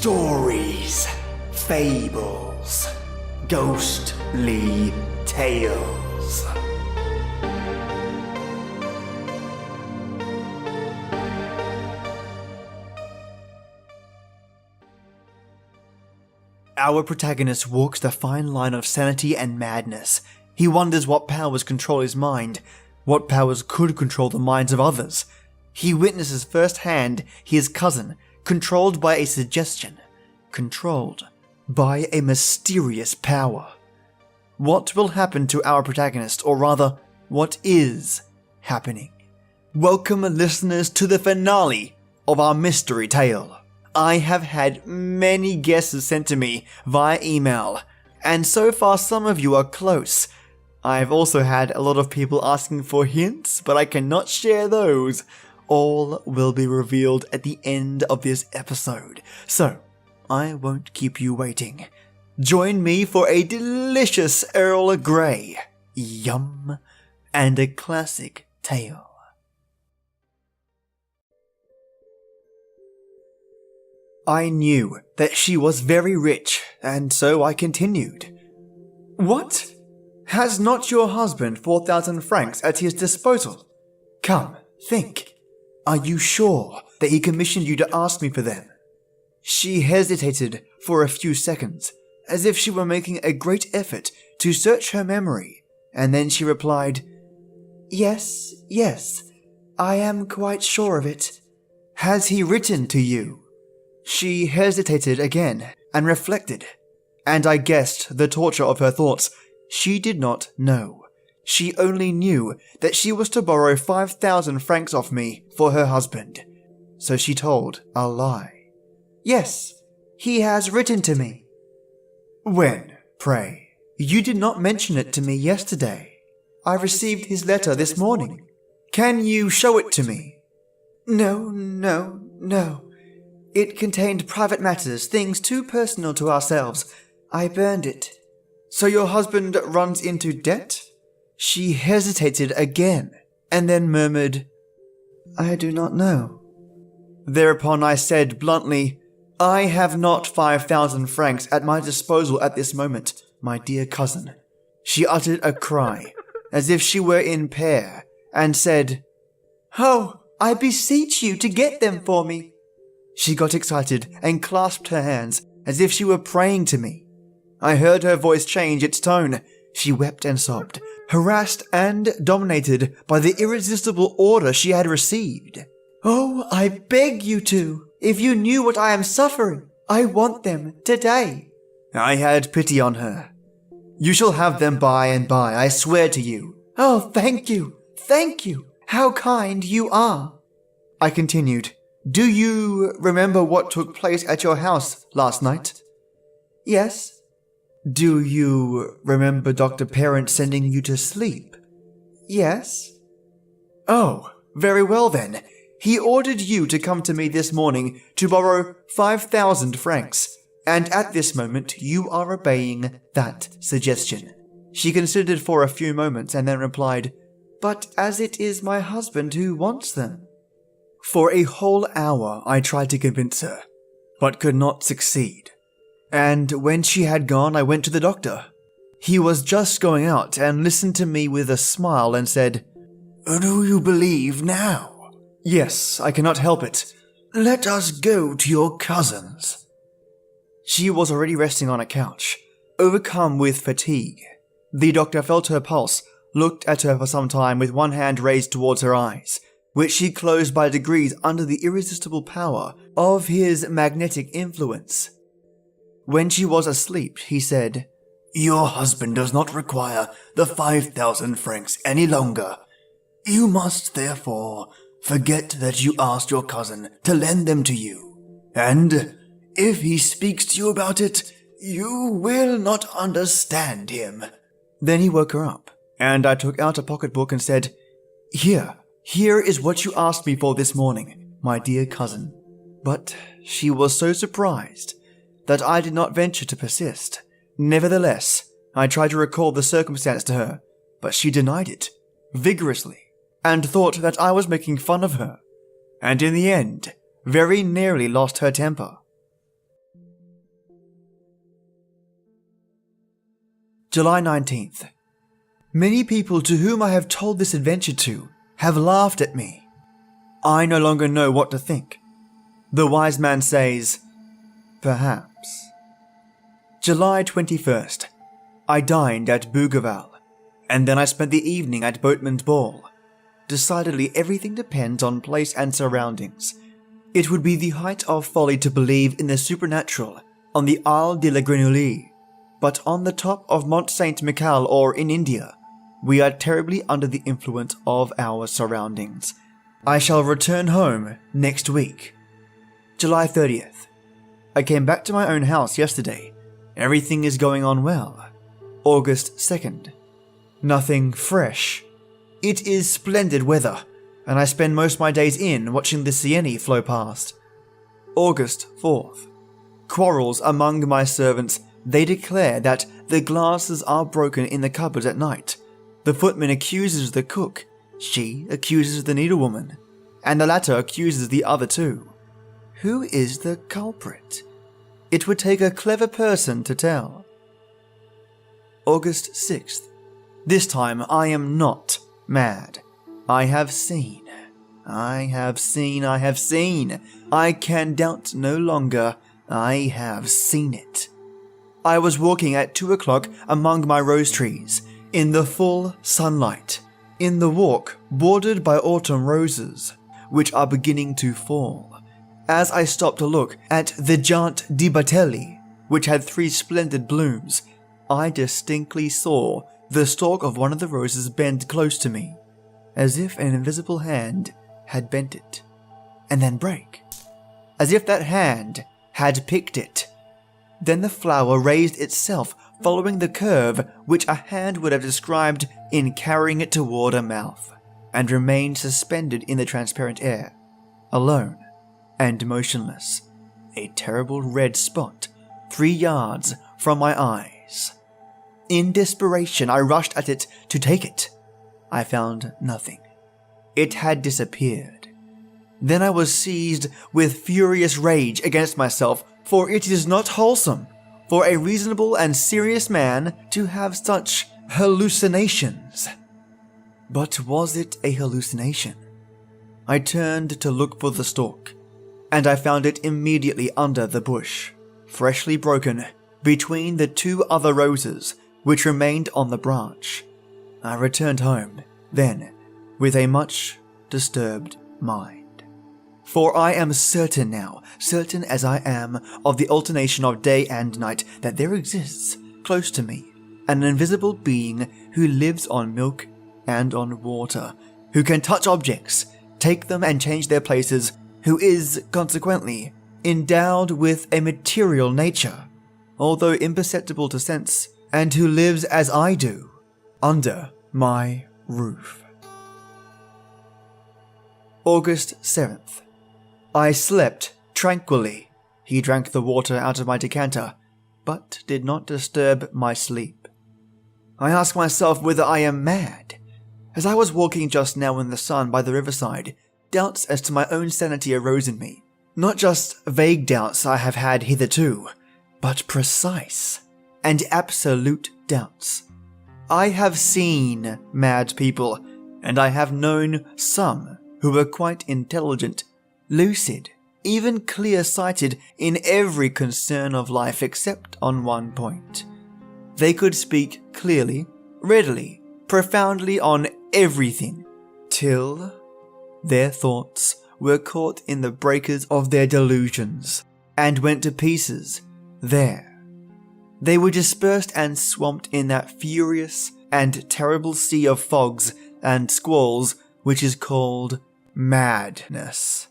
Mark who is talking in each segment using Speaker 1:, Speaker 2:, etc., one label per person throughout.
Speaker 1: Stories, Fables, Ghostly Tales. Our protagonist walks the fine line of sanity and madness. He wonders what powers control his mind, what powers could control the minds of others. He witnesses firsthand his cousin controlled by a suggestion, controlled by a mysterious power. What will happen to our protagonist, or rather, what is happening? Welcome, listeners, to the finale of our mystery tale. I have had many guesses sent to me via email, and so far some of you are close. I've also had a lot of people asking for hints, but I cannot share those. All will be revealed at the end of this episode, so I won't keep you waiting. Join me for a delicious Earl Grey, yum, and a classic tale. I knew that she was very rich, and so I continued. What? Has not your husband 4,000 francs at his disposal? Come, think. Are you sure that he commissioned you to ask me for them? She hesitated for a few seconds, as if she were making a great effort to search her memory, and then she replied, Yes, I am quite sure of it. Has he written to you? She hesitated again and reflected, and I guessed the torture of her thoughts. She did not know. She only knew that she was to borrow 5,000 francs off me for her husband. So she told a lie. Yes, he has written to me. When, pray? You did not mention it to me yesterday. I received his letter this morning. Can you show it to me? No. It contained private matters, things too personal to ourselves. I burned it. So your husband runs into debt? She hesitated again, and then murmured, I do not know. Thereupon I said bluntly, I have not 5,000 francs at my disposal at this moment, my dear cousin. She uttered a cry, as if she were in pain, and said, Oh, I beseech you to get them for me. She got excited and clasped her hands, as if she were praying to me. I heard her voice change its tone. She wept and sobbed, harassed and dominated by the irresistible order she had received. Oh, I beg you to. If you knew what I am suffering, I want them today. I had pity on her. You shall have them by and by, I swear to you. Oh, thank you. How kind you are. I continued, Do you remember what took place at your house last night? Yes. Do you remember Dr. Parent sending you to sleep? Yes. Oh, very well then. He ordered you to come to me this morning to borrow 5,000 francs, and at this moment you are obeying that suggestion. She considered for a few moments and then replied, But as it is my husband who wants them. For a whole hour I tried to convince her, but could not succeed. And when she had gone, I went to the doctor. He was just going out and listened to me with a smile and said, Do you believe now? Yes, I cannot help it. Let us go to your cousin's. She was already resting on a couch, overcome with fatigue. The doctor felt her pulse, looked at her for some time with one hand raised towards her eyes, which she closed by degrees under the irresistible power of his magnetic influence. When she was asleep, he said, Your husband does not require the 5,000 francs any longer. You must, therefore, forget that you asked your cousin to lend them to you. And if he speaks to you about it, you will not understand him. Then he woke her up, and I took out a pocketbook and said, Here is what you asked me for this morning, my dear cousin. But she was so surprised that I did not venture to persist. Nevertheless, I tried to recall the circumstance to her, but she denied it, vigorously, and thought that I was making fun of her, and in the end, very nearly lost her temper. July 19th. Many people to whom I have told this adventure to have laughed at me. I no longer know what to think. The wise man says, perhaps. July 21st. I dined at Bougival, and then I spent the evening at Boatman's Ball. Decidedly, everything depends on place and surroundings. It would be the height of folly to believe in the supernatural on the Isle de la Grenouille, but on the top of Mont Saint-Michel or in India, we are terribly under the influence of our surroundings. I shall return home next week. July 30th. I came back to my own house yesterday. Everything is going on well. August 2nd. Nothing fresh. It is splendid weather, and I spend most of my days in watching the Sieni flow past. August 4th. Quarrels among my servants. They declare that the glasses are broken in the cupboard at night. The footman accuses the cook. She accuses the needlewoman, and the latter accuses the other two. Who is the culprit? It would take a clever person to tell. August 6th. This time I am not mad. I have seen. I can doubt no longer. I have seen it. I was walking at 2 o'clock among my rose trees, in the full sunlight, in the walk bordered by autumn roses, which are beginning to fall. As I stopped to look at the Jante di Batelli, which had 3 splendid blooms, I distinctly saw the stalk of one of the roses bend close to me, as if an invisible hand had bent it, and then break, as if that hand had picked it. Then the flower raised itself, following the curve which a hand would have described in carrying it toward a mouth, and remained suspended in the transparent air, alone and motionless, a terrible red spot 3 yards from my eyes. In desperation, I rushed at it to take it. I found nothing. It had disappeared. Then I was seized with furious rage against myself, for it is not wholesome for a reasonable and serious man to have such hallucinations. But was it a hallucination? I turned to look for the stalk, and I found it immediately under the bush, freshly broken, between the 2 other roses which remained on the branch. I returned home, then, with a much disturbed mind. For I am certain now, certain as I am of the alternation of day and night, that there exists, close to me, an invisible being who lives on milk and on water, who can touch objects, take them and change their places, who is, consequently, endowed with a material nature, although imperceptible to sense, and who lives as I do, under my roof. August 7th. I slept tranquilly. He drank the water out of my decanter, but did not disturb my sleep. I ask myself whether I am mad. As I was walking just now in the sun by the riverside, doubts as to my own sanity arose in me. Not just vague doubts I have had hitherto, but precise and absolute doubts. I have seen mad people, and I have known some who were quite intelligent, lucid, even clear-sighted in every concern of life except on one point. They could speak clearly, readily, profoundly on everything, till their thoughts were caught in the breakers of their delusions, and went to pieces there. They were dispersed and swamped in that furious and terrible sea of fogs and squalls which is called madness.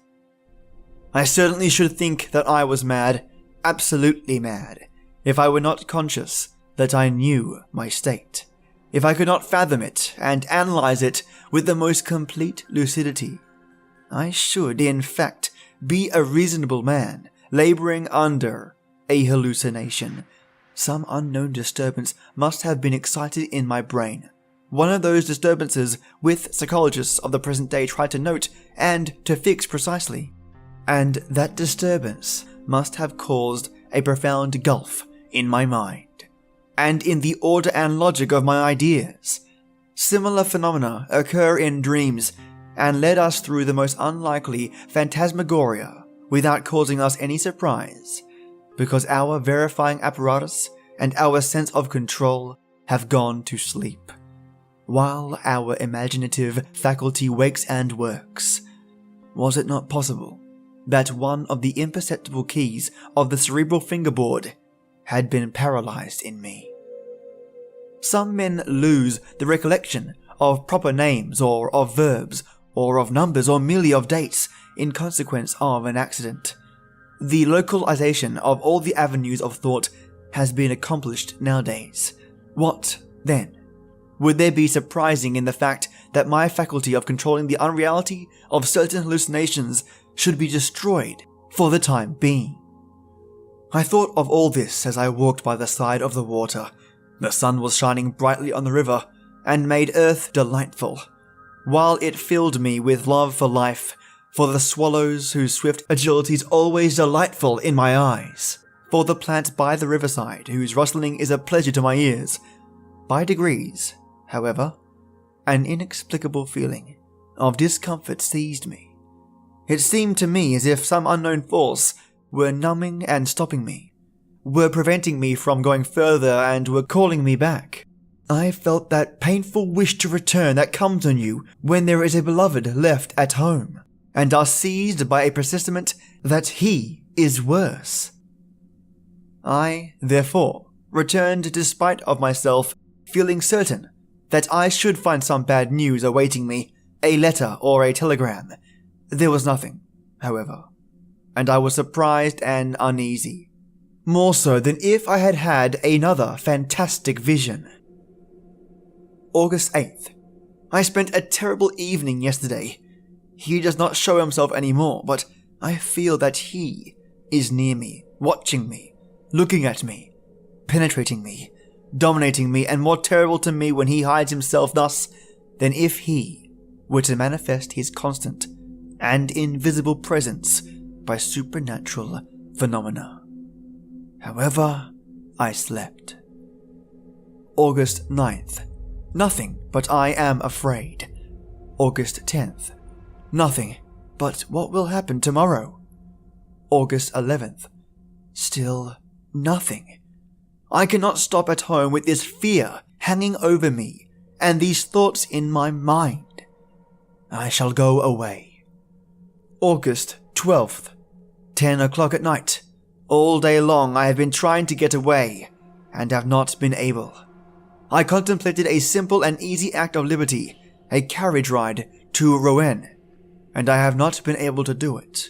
Speaker 1: I certainly should think that I was mad, absolutely mad, if I were not conscious that I knew my state, if I could not fathom it and analyze it with the most complete lucidity. I should, in fact, be a reasonable man, laboring under a hallucination. Some unknown disturbance must have been excited in my brain. One of those disturbances which psychologists of the present day try to note and to fix precisely. And that disturbance must have caused a profound gulf in my mind. and in the order and logic of my ideas. Similar phenomena occur in dreams and led us through the most unlikely phantasmagoria without causing us any surprise, because our verifying apparatus and our sense of control have gone to sleep, while our imaginative faculty wakes and works. Was it not possible that one of the imperceptible keys of the cerebral fingerboard had been paralyzed in me? Some men lose the recollection of proper names or of verbs or of numbers or merely of dates in consequence of an accident. The localization of all the avenues of thought has been accomplished nowadays. What, then, would there be surprising in the fact that my faculty of controlling the unreality of certain hallucinations should be destroyed for the time being? I thought of all this as I walked by the side of the water. The sun was shining brightly on the river and made earth delightful, while it filled me with love for life, for the swallows whose swift agility is always delightful in my eyes, for the plants by the riverside whose rustling is a pleasure to my ears. By degrees, however, an inexplicable feeling of discomfort seized me. It seemed to me as if some unknown force were numbing and stopping me, were preventing me from going further and were calling me back. I felt that painful wish to return that comes on you when there is a beloved left at home, and are seized by a presentiment that he is worse. I, therefore, returned despite of myself, feeling certain that I should find some bad news awaiting me, a letter or a telegram. There was nothing, however, and I was surprised and uneasy, more so than if I had had another fantastic vision. August 8th. I spent a terrible evening yesterday. He does not show himself anymore, but I feel that he is near me, watching me, looking at me, penetrating me, dominating me, and more terrible to me when he hides himself thus than if he were to manifest his constant and invisible presence by supernatural phenomena. However, I slept. August 9th. Nothing but I am afraid. August 10th. Nothing but what will happen tomorrow. August 11th. Still nothing. I cannot stop at home with this fear hanging over me and these thoughts in my mind. I shall go away. August 12th. 10 o'clock at night. All day long I have been trying to get away and have not been able. I contemplated a simple and easy act of liberty, a carriage ride to Rouen, and I have not been able to do it.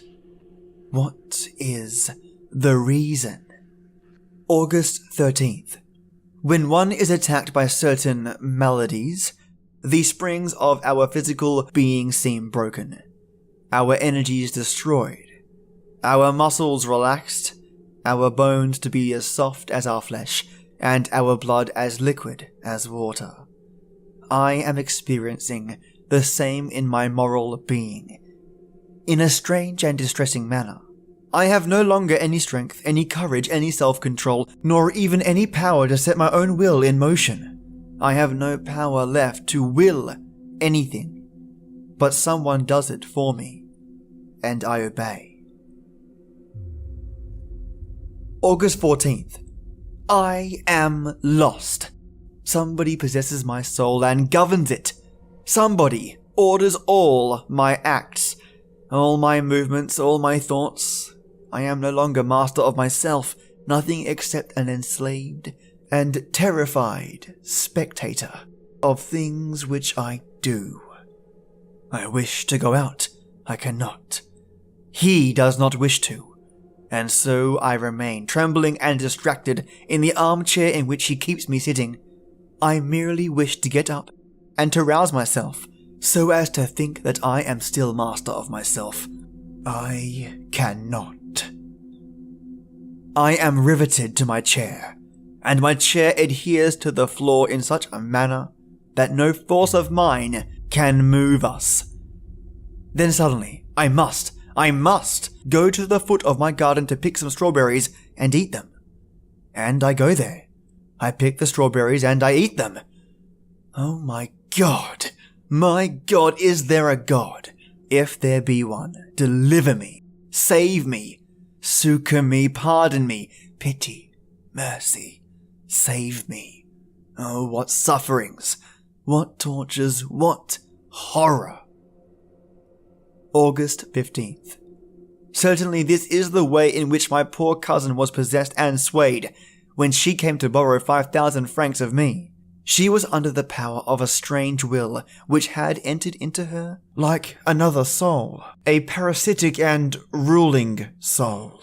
Speaker 1: What is the reason? August 13th. When one is attacked by certain maladies, the springs of our physical being seem broken, our energies destroyed, our muscles relaxed, our bones to be as soft as our flesh, and our blood as liquid as water. I am experiencing the same in my moral being. In a strange and distressing manner, I have no longer any strength, any courage, any self-control, nor even any power to set my own will in motion. I have no power left to will anything, but someone does it for me, and I obey. August 14th. I am lost. Somebody possesses my soul and governs it. Somebody orders all my acts, all my movements, all my thoughts. I am no longer master of myself, nothing except an enslaved and terrified spectator of things which I do. I wish to go out. I cannot. He does not wish to. And so I remain trembling and distracted in the armchair in which he keeps me sitting. I merely wish to get up and to rouse myself so as to think that I am still master of myself. I cannot. I am riveted to my chair, and my chair adheres to the floor in such a manner that no force of mine can move us. Then suddenly, I must go to the foot of my garden to pick some strawberries and eat them. And I go there, I pick the strawberries and I eat them. Oh my God! My God, is there a God? If there be one, deliver me, save me, succor me, pardon me, pity, mercy, save me. Oh, what sufferings, what tortures, what horror. August 15th. Certainly this is the way in which my poor cousin was possessed and swayed when she came to borrow 5,000 francs of me. She was under the power of a strange will which had entered into her like another soul, a parasitic and ruling soul.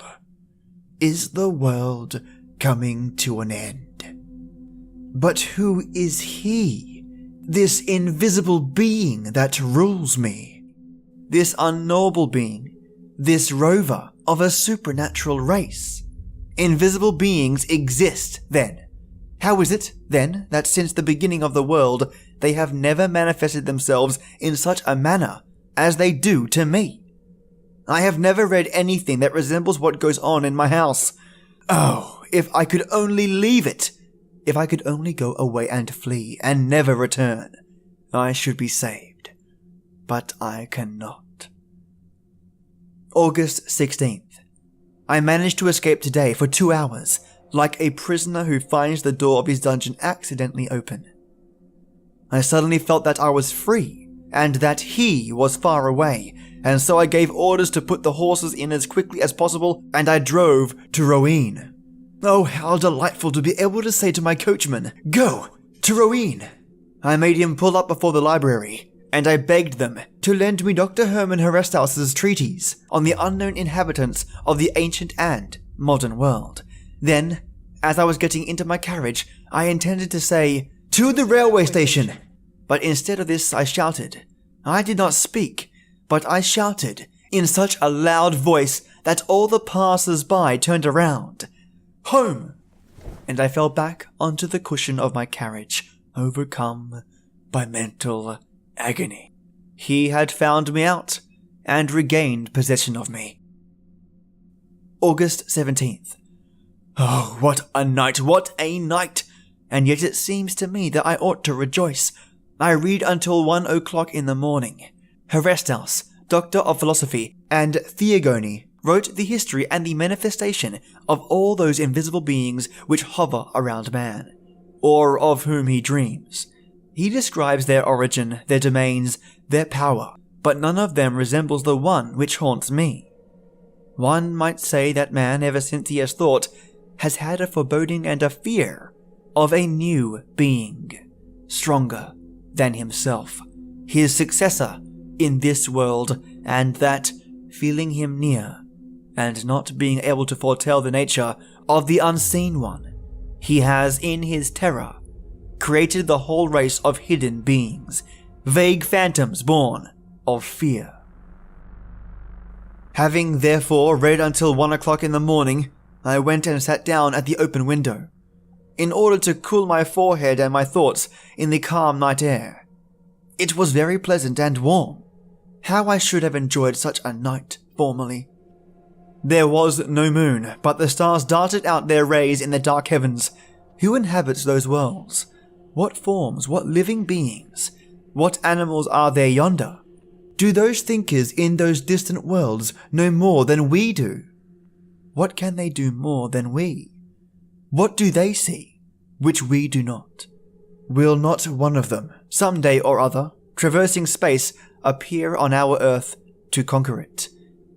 Speaker 1: Is the world coming to an end? But who is he, this invisible being that rules me? This unknowable being, this rover of a supernatural race? Invisible beings exist, then. How is it, then, that since the beginning of the world, they have never manifested themselves in such a manner as they do to me? I have never read anything that resembles what goes on in my house. Oh, if I could only leave it! If I could only go away and flee and never return, I should be saved. But I cannot. August 16th. I managed to escape today for 2 hours, like a prisoner who finds the door of his dungeon accidentally open. I suddenly felt that I was free, and that he was far away, and so I gave orders to put the horses in as quickly as possible, and I drove to Rouen. Oh, how delightful to be able to say to my coachman, "Go to Rouen!" I made him pull up before the library, and I begged them to lend me Dr. Hermann Heresthaus's treatise on the unknown inhabitants of the ancient and modern world. Then, as I was getting into my carriage, I intended to say, "To the railway station!" But instead of this I shouted. I did not speak, but I shouted in such a loud voice that all the passers-by turned around. "Home!" And I fell back onto the cushion of my carriage, overcome by mental agony. He had found me out and regained possession of me. August 17th. Oh, what a night, what a night! And yet it seems to me that I ought to rejoice. I read until 1 o'clock in the morning. Heresthaus, Doctor of Philosophy, and Theogony wrote the history and the manifestation of all those invisible beings which hover around man, or of whom he dreams. He describes their origin, their domains, their power, but none of them resembles the one which haunts me. One might say that man, ever since he has thought, has had a foreboding and a fear of a new being, stronger than himself, his successor in this world, and that, feeling him near, and not being able to foretell the nature of the unseen one, he has, in his terror, created the whole race of hidden beings, vague phantoms born of fear. Having therefore read until 1 o'clock in the morning, I went and sat down at the open window, in order to cool my forehead and my thoughts in the calm night air. It was very pleasant and warm. How I should have enjoyed such a night formerly. There was no moon, but the stars darted out their rays in the dark heavens. Who inhabits those worlds? What forms, what living beings, what animals are there yonder? Do those thinkers in those distant worlds know more than we do? What can they do more than we? What do they see, which we do not? Will not one of them, some day or other, traversing space, appear on our earth to conquer it?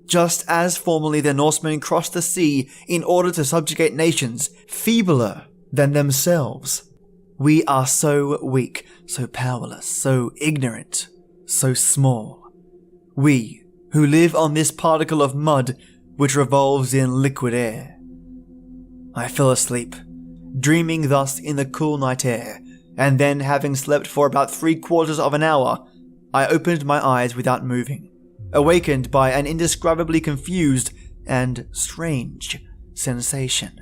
Speaker 1: Just as formerly the Norsemen crossed the sea in order to subjugate nations feebler than themselves. We are so weak, so powerless, so ignorant, so small. We, who live on this particle of mud which revolves in liquid air. I fell asleep, dreaming thus in the cool night air, and then, having slept for about 3/4 of an hour, I opened my eyes without moving, awakened by an indescribably confused and strange sensation.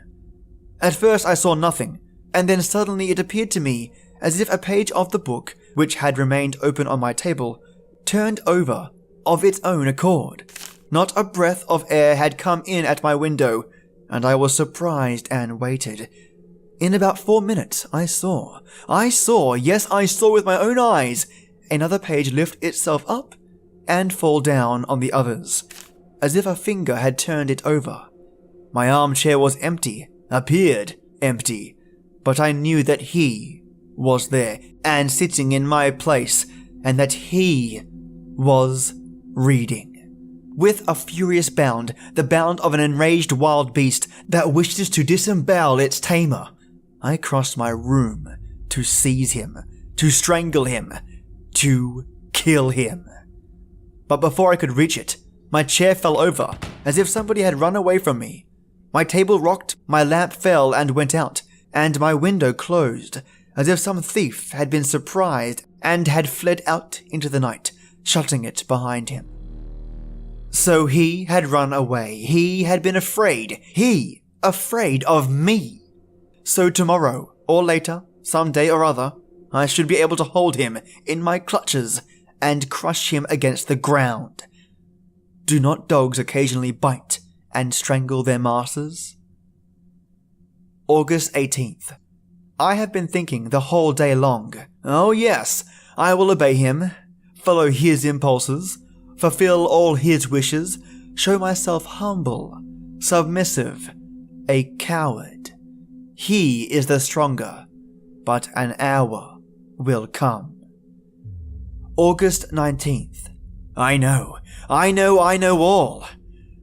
Speaker 1: At first I saw nothing, and then suddenly it appeared to me as if a page of the book, which had remained open on my table, turned over of its own accord. Not a breath of air had come in at my window, and I was surprised and waited. In about 4 minutes, I saw, yes, I saw with my own eyes, another page lift itself up and fall down on the others, as if a finger had turned it over. My armchair was empty, appeared empty, but I knew that he was there and sitting in my place, and that he was reading. With a furious bound, the bound of an enraged wild beast that wishes to disembowel its tamer, I crossed my room to seize him, to strangle him, to kill him. But before I could reach it, my chair fell over as if somebody had run away from me. My table rocked, my lamp fell and went out, and my window closed as if some thief had been surprised and had fled out into the night, shutting it behind him. So he had run away. He had been afraid. He afraid of me. So tomorrow, or later, some day or other, I should be able to hold him in my clutches and crush him against the ground. Do not dogs occasionally bite and strangle their masters? August 18th. I have been thinking the whole day long. Oh yes, I will obey him, follow his impulses, fulfill all his wishes, show myself humble, submissive, a coward. He is the stronger, but an hour will come. August 19th. I know all.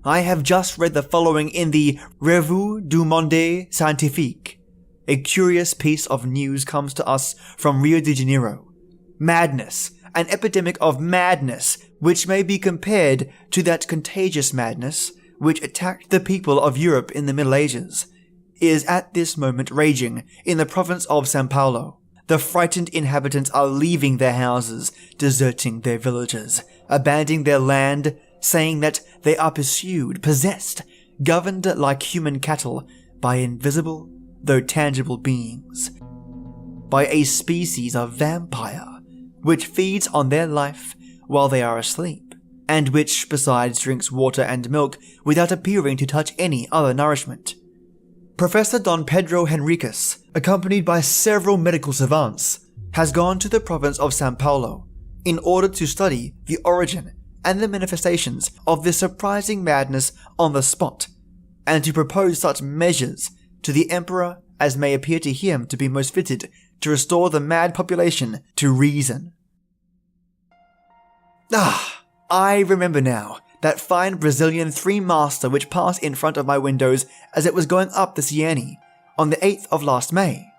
Speaker 1: I have just read the following in the Revue du Monde Scientifique. A curious piece of news comes to us from Rio de Janeiro. Madness, an epidemic of madness, which may be compared to that contagious madness which attacked the people of Europe in the Middle Ages, is at this moment raging in the province of São Paulo. The frightened inhabitants are leaving their houses, deserting their villages, abandoning their land, saying that they are pursued, possessed, governed like human cattle by invisible, though tangible beings, by a species of vampire, which feeds on their life while they are asleep, and which, besides, drinks water and milk without appearing to touch any other nourishment. Professor Don Pedro Henriquez, accompanied by several medical savants, has gone to the province of São Paulo in order to study the origin and the manifestations of this surprising madness on the spot, and to propose such measures to the emperor as may appear to him to be most fitted to restore the mad population to reason. I remember now that fine Brazilian three-master which passed in front of my windows as it was going up the Siene on the 8th of last May.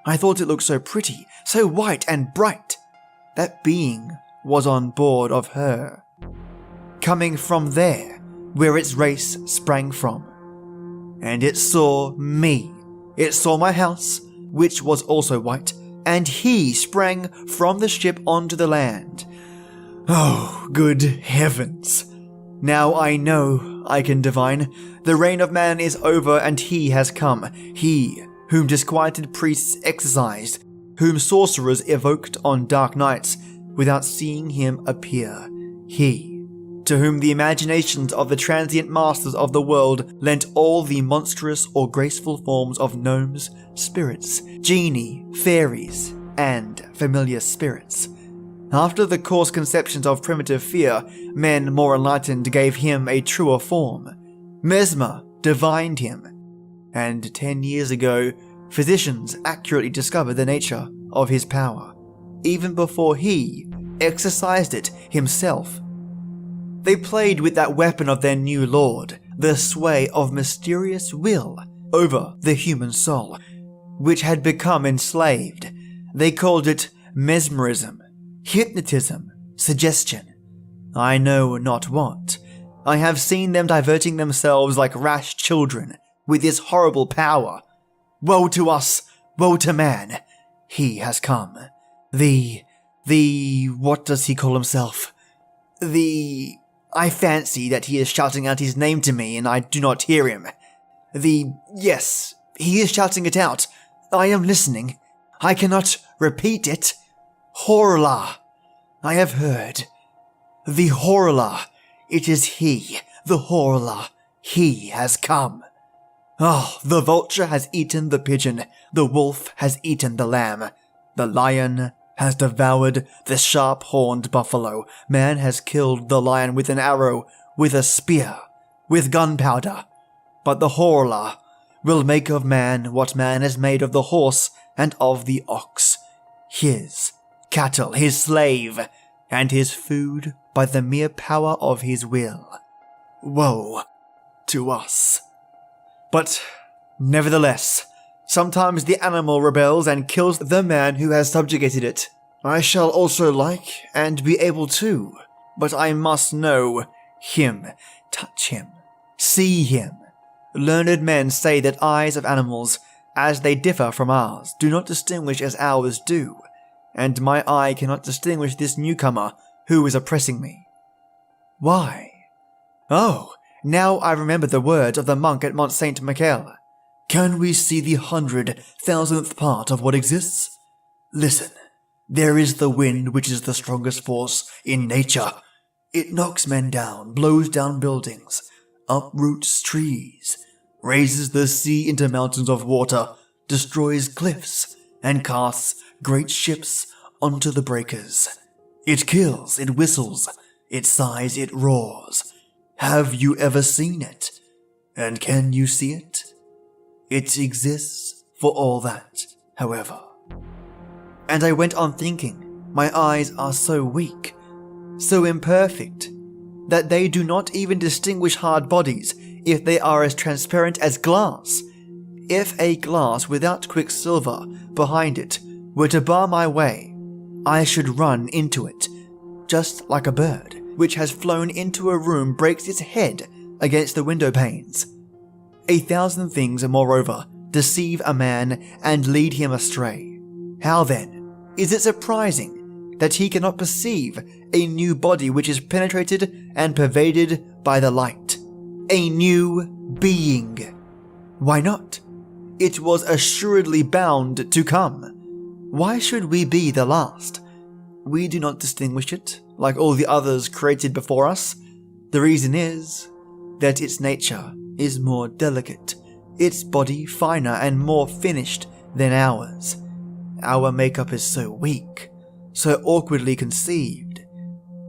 Speaker 1: I thought it looked so pretty, so white and bright. That being was on board of her, coming from there where its race sprang from. And it saw me. It saw my house, which was also white, and he sprang from the ship onto the land. Oh, good heavens! Now I know I can divine. The reign of man is over and he has come. He, whom disquieted priests exorcised, whom sorcerers evoked on dark nights without seeing him appear. He, to whom the imaginations of the transient masters of the world lent all the monstrous or graceful forms of gnomes, spirits, genii, fairies, and familiar spirits. After the coarse conceptions of primitive fear, men more enlightened gave him a truer form. Mesmer divined him, and 10 years ago, physicians accurately discovered the nature of his power, even before he exercised it himself. They played with that weapon of their new lord, the sway of mysterious will over the human soul, which had become enslaved. They called it mesmerism, hypnotism, suggestion, I know not what. I have seen them diverting themselves like rash children with this horrible power. Woe to us, woe to man. He has come. What does he call himself? I fancy that he is shouting out his name to me and I do not hear him. Yes, he is shouting it out. I am listening. I cannot repeat it. Horla. I have heard. The Horla. It is he, the Horla. He has come. Oh, the vulture has eaten the pigeon, the wolf has eaten the lamb, the lion has devoured the sharp-horned buffalo, man has killed the lion with an arrow, with a spear, with gunpowder, but the Horla will make of man what man has made of the horse and of the ox, his cattle, his slave, and his food by the mere power of his will. Woe to us. But nevertheless, sometimes the animal rebels and kills the man who has subjugated it. I shall also like and be able to, but I must know him, touch him, see him. Learned men say that eyes of animals, as they differ from ours, do not distinguish as ours do, and my eye cannot distinguish this newcomer who is oppressing me. Why? Oh, now I remember the words of the monk at Mont Saint-Michel. Can we see the 100,000th part of what exists? Listen, there is the wind which is the strongest force in nature. It knocks men down, blows down buildings, uproots trees, raises the sea into mountains of water, destroys cliffs, and casts great ships onto the breakers. It kills, it whistles, it sighs, it roars. Have you ever seen it? And can you see it? It exists for all that, however. And I went on thinking, my eyes are so weak, so imperfect, that they do not even distinguish hard bodies if they are as transparent as glass. If a glass without quicksilver behind it were to bar my way, I should run into it, just like a bird which has flown into a room breaks its head against the window panes. 1,000 things, moreover, deceive a man and lead him astray. How then is it surprising that he cannot perceive a new body which is penetrated and pervaded by the light? A new being. Why not? It was assuredly bound to come. Why should we be the last? We do not distinguish it, like all the others created before us. The reason is that its nature is more delicate, its body finer and more finished than ours. Our makeup is so weak, so awkwardly conceived.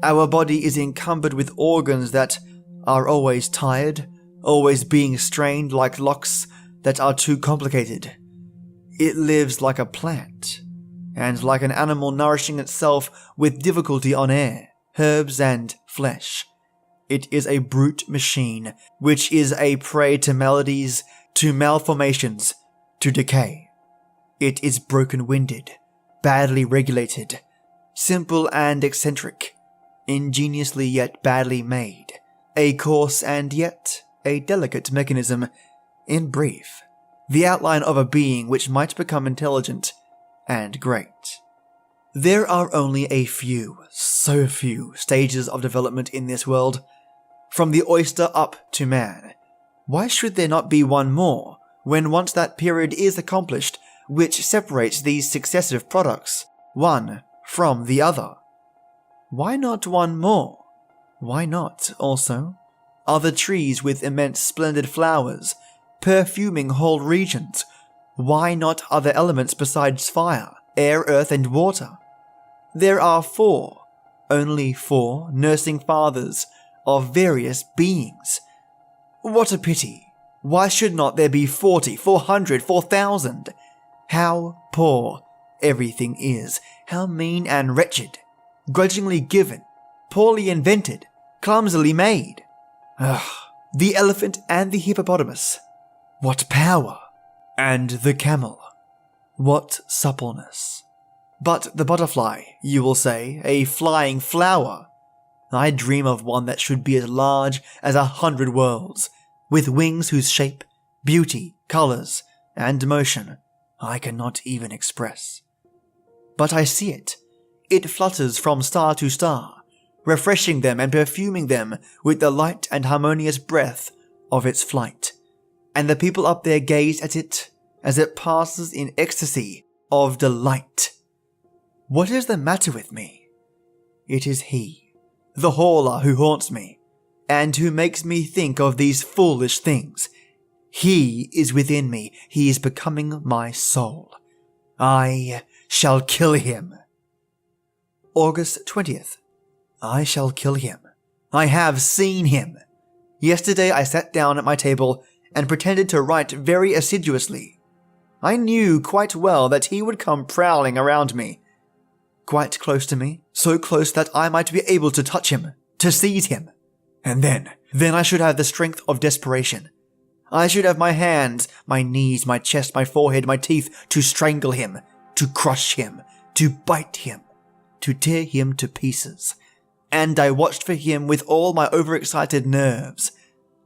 Speaker 1: Our body is encumbered with organs that are always tired, always being strained like locks that are too complicated. It lives like a plant, and like an animal nourishing itself with difficulty on air, herbs and flesh. It is a brute machine, which is a prey to maladies, to malformations, to decay. It is broken-winded, badly regulated, simple and eccentric, ingeniously yet badly made, a coarse and yet a delicate mechanism. In brief, the outline of a being which might become intelligent and great. There are only a few, so few, stages of development in this world, from the oyster up to man. Why should there not be one more, when once that period is accomplished, which separates these successive products, one from the other? Why not one more? Why not, also, other trees with immense splendid flowers, perfuming whole regions? Why not other elements besides fire, air, earth, and water? There are four, only four, nursing fathers of various beings. What a pity! Why should not there be 40, 400, 4,000? How poor everything is, how mean and wretched, grudgingly given, poorly invented, clumsily made. The elephant and the hippopotamus, what power! And the camel, what suppleness! But the butterfly, you will say, a flying flower. I dream of one that should be as large as 100 worlds, with wings whose shape, beauty, colours, and motion I cannot even express. But I see it. It flutters from star to star, refreshing them and perfuming them with the light and harmonious breath of its flight. And the people up there gaze at it as it passes in ecstasy of delight. What is the matter with me? It is he, the Horla, who haunts me, and who makes me think of these foolish things. He is within me. He is becoming my soul. I shall kill him. August 20th. I shall kill him. I have seen him. Yesterday I sat down at my table and pretended to write very assiduously. I knew quite well that he would come prowling around me. Quite close to me, so close that I might be able to touch him, to seize him. And then I should have the strength of desperation. I should have my hands, my knees, my chest, my forehead, my teeth to strangle him, to crush him, to bite him, to tear him to pieces. And I watched for him with all my overexcited nerves.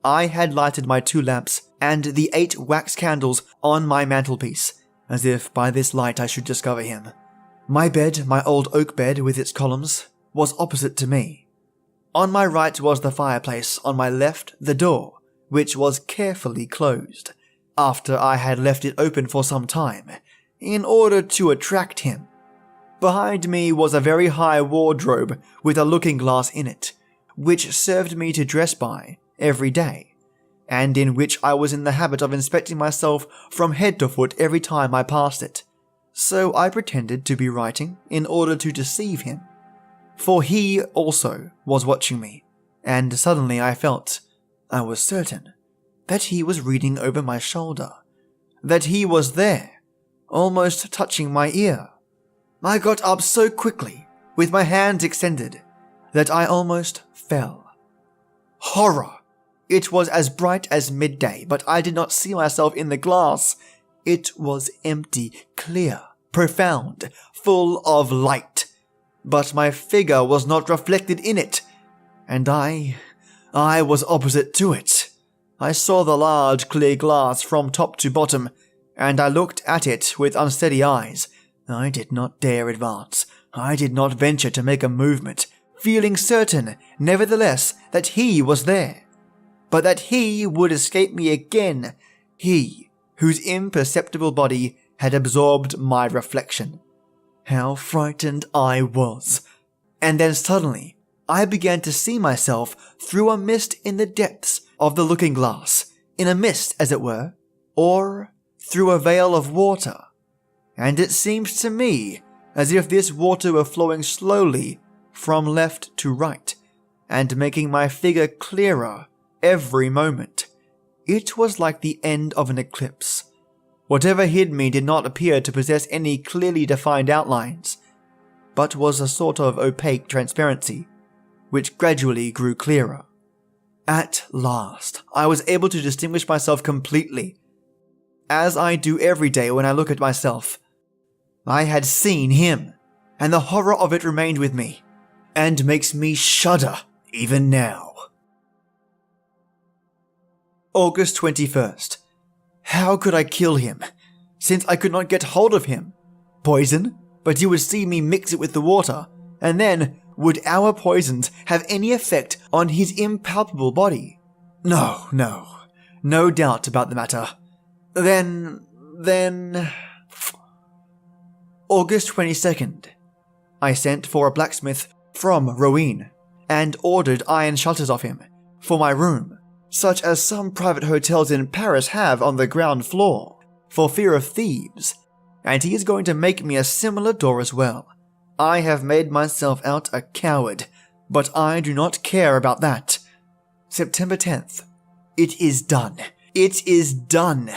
Speaker 1: I had lighted my 2 lamps and the 8 wax candles on my mantelpiece, as if by this light I should discover him. My bed, my old oak bed with its columns, was opposite to me. On my right was the fireplace, on my left the door, which was carefully closed, after I had left it open for some time, in order to attract him. Behind me was a very high wardrobe with a looking glass in it, which served me to dress by every day, and in which I was in the habit of inspecting myself from head to foot every time I passed it. So I pretended to be writing in order to deceive him, for he also was watching me, and suddenly I was certain, that he was reading over my shoulder, that he was there, almost touching my ear. I got up so quickly, with my hands extended, that I almost fell. Horror! It was as bright as midday, but I did not see myself in the glass. It was empty, clear, profound, full of light. But my figure was not reflected in it, and I was opposite to it. I saw the large clear glass from top to bottom, and I looked at it with unsteady eyes. I did not dare advance. I did not venture to make a movement, feeling certain, nevertheless, that he was there, but that he would escape me again, he whose imperceptible body had absorbed my reflection. How frightened I was! And then suddenly, I began to see myself through a mist in the depths of the looking glass, in a mist, as it were, or through a veil of water. And it seemed to me as if this water were flowing slowly from left to right, and making my figure clearer every moment. It was like the end of an eclipse. Whatever hid me did not appear to possess any clearly defined outlines, but was a sort of opaque transparency, which gradually grew clearer. At last, I was able to distinguish myself completely, as I do every day when I look at myself. I had seen him, and the horror of it remained with me, and makes me shudder even now. August 21st. How could I kill him, since I could not get hold of him? Poison? But you would see me mix it with the water, and then would our poisons have any effect on his impalpable body? No doubt about the matter. Then... August 22nd. I sent for a blacksmith from Rouen, and ordered iron shutters of him, for my room, such as some private hotels in Paris have on the ground floor, for fear of thieves, and he is going to make me a similar door as well. I have made myself out a coward, but I do not care about that. September 10th. It is done. It is done.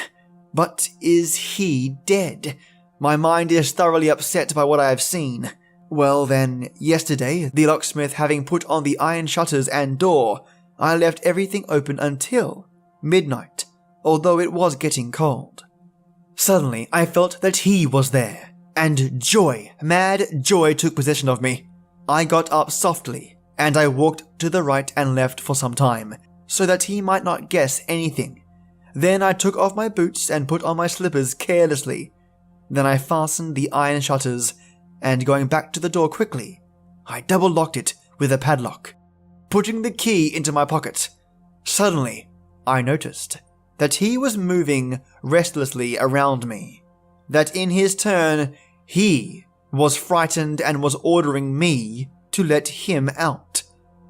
Speaker 1: But is he dead? My mind is thoroughly upset by what I have seen. Well then, yesterday, the locksmith having put on the iron shutters and door, I left everything open until midnight, although it was getting cold. Suddenly, I felt that he was there, and joy, mad joy took possession of me. I got up softly, and I walked to the right and left for some time, so that he might not guess anything. Then I took off my boots and put on my slippers carelessly. Then I fastened the iron shutters, and going back to the door quickly, I double-locked it with a padlock, putting the key into my pocket. Suddenly, I noticed that he was moving restlessly around me, that in his turn, he was frightened and was ordering me to let him out.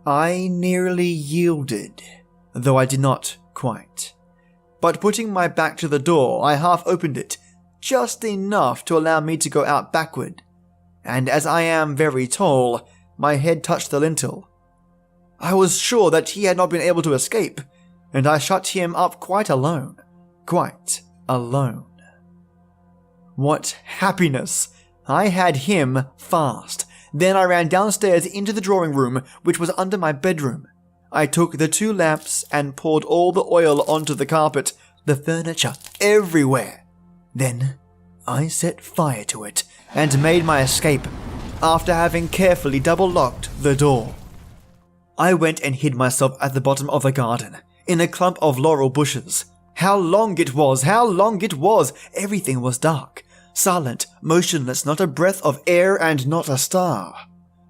Speaker 1: I nearly yielded, though I did not quite. but putting my back to the door, I half opened it, just enough to allow me to go out backward, and as I am very tall, my head touched the lintel. I was sure that he had not been able to escape, and I shut him up quite alone. Quite alone. What happiness! I had him fast. Then I ran downstairs into the drawing room, which was under my bedroom. I took the 2 lamps and poured all the oil onto the carpet, the furniture, everywhere. Then I set fire to it and made my escape, after having carefully double-locked the door. I went and hid myself at the bottom of the garden, in a clump of laurel bushes. How long it was! How long it was! Everything was dark, silent, motionless, not a breath of air and not a star,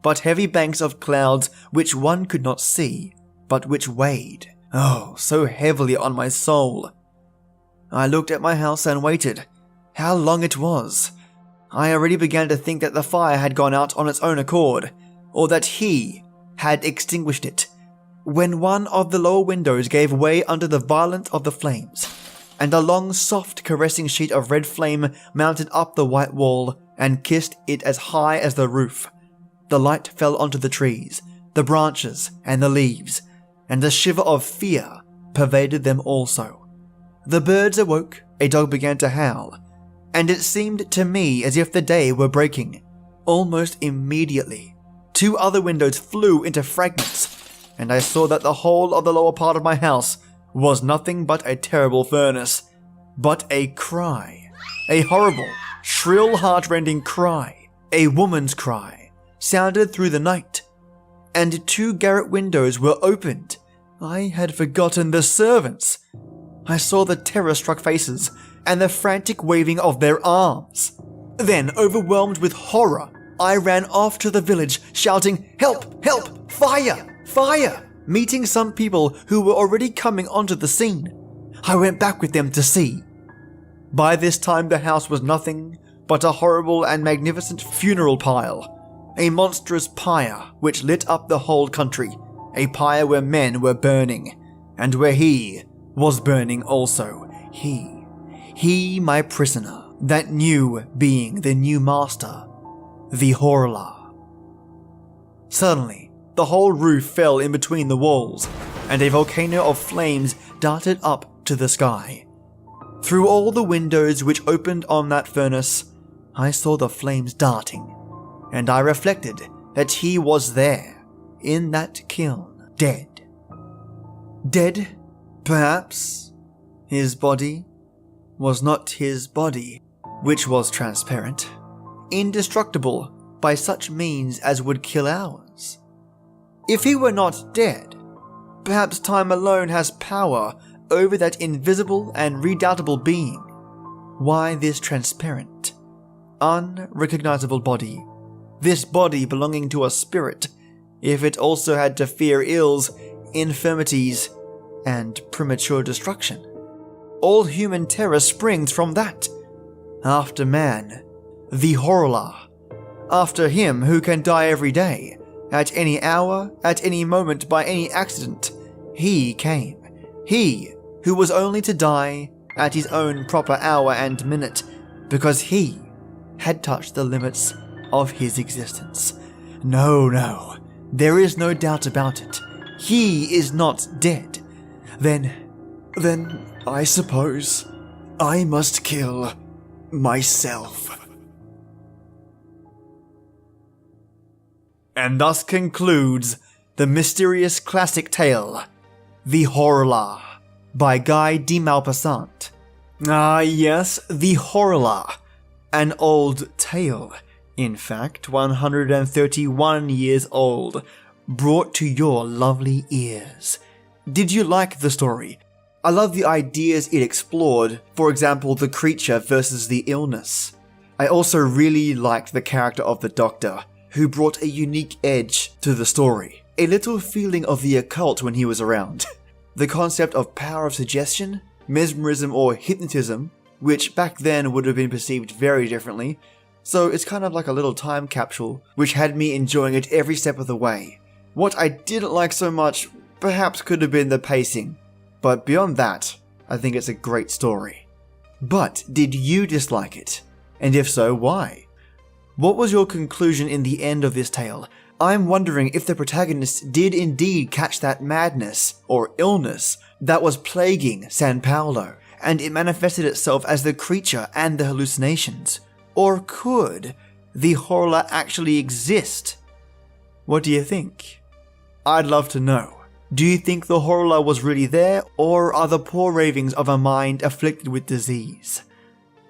Speaker 1: but heavy banks of clouds which one could not see, but which weighed, oh, so heavily on my soul. I looked at my house and waited. How long it was! I already began to think that the fire had gone out on its own accord, or that he had extinguished it, when one of the lower windows gave way under the violence of the flames, and a long, soft, caressing sheet of red flame mounted up the white wall and kissed it as high as the roof. The light fell onto the trees, the branches, and the leaves, and a shiver of fear pervaded them also. The birds awoke, a dog began to howl, and it seemed to me as if the day were breaking. Almost immediately, 2 other windows flew into fragments, and I saw that the whole of the lower part of my house was nothing but a terrible furnace. But a cry, a horrible, shrill, heart-rending cry, a woman's cry, sounded through the night, and 2 garret windows were opened. I had forgotten the servants. I saw the terror-struck faces and the frantic waving of their arms. Then, overwhelmed with horror, I ran off to the village, shouting, "Help! Help! Fire! Fire!" meeting some people who were already coming onto the scene. I went back with them to see. By this time the house was nothing but a horrible and magnificent funeral pile, a monstrous pyre which lit up the whole country, a pyre where men were burning, and where he was burning also. He my prisoner, that new being the new master, the Horla. Suddenly, the whole roof fell in between the walls, and a volcano of flames darted up to the sky. Through all the windows which opened on that furnace, I saw the flames darting, and I reflected that he was there, in that kiln, dead. Dead, perhaps. His body was not his body, which was transparent, indestructible by such means as would kill ours. If he were not dead, perhaps time alone has power over that invisible and redoubtable being. Why this transparent, unrecognizable body, this body belonging to a spirit, if it also had to fear ills, infirmities, and premature destruction? All human terror springs from that. After man, the Horla. After him who can die every day, at any hour, at any moment, by any accident, he came. He who was only to die at his own proper hour and minute, because he had touched the limits of his existence. No, there is no doubt about it. He is not dead. Then I suppose I must kill myself. And thus concludes the mysterious classic tale, The Horla, by Guy de Maupassant. Ah yes, The Horla, an old tale, in fact 131 years old, brought to your lovely ears. Did you like the story? I love the ideas it explored, for example the creature versus the illness. I also really liked the character of the doctor, who brought a unique edge to the story. A little feeling of the occult when he was around. The concept of power of suggestion, mesmerism or hypnotism, which back then would have been perceived very differently, so it's kind of like a little time capsule, which had me enjoying it every step of the way. What I didn't like so much perhaps could have been the pacing, but beyond that, I think it's a great story. But did you dislike it? And if so, why? What was your conclusion in the end of this tale? I'm wondering if the protagonist did indeed catch that madness, or illness, that was plaguing San Paulo, and it manifested itself as the creature and the hallucinations. Or could the horror actually exist? What do you think? I'd love to know. Do you think the horror was really there, or are the poor ravings of a mind afflicted with disease?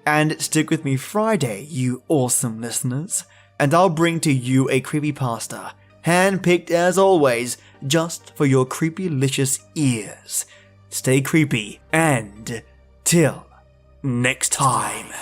Speaker 1: And stick with me Friday, you awesome listeners, and I'll bring to you a creepypasta, hand-picked as always, just for your creepy-licious ears. Stay creepy, and till next time.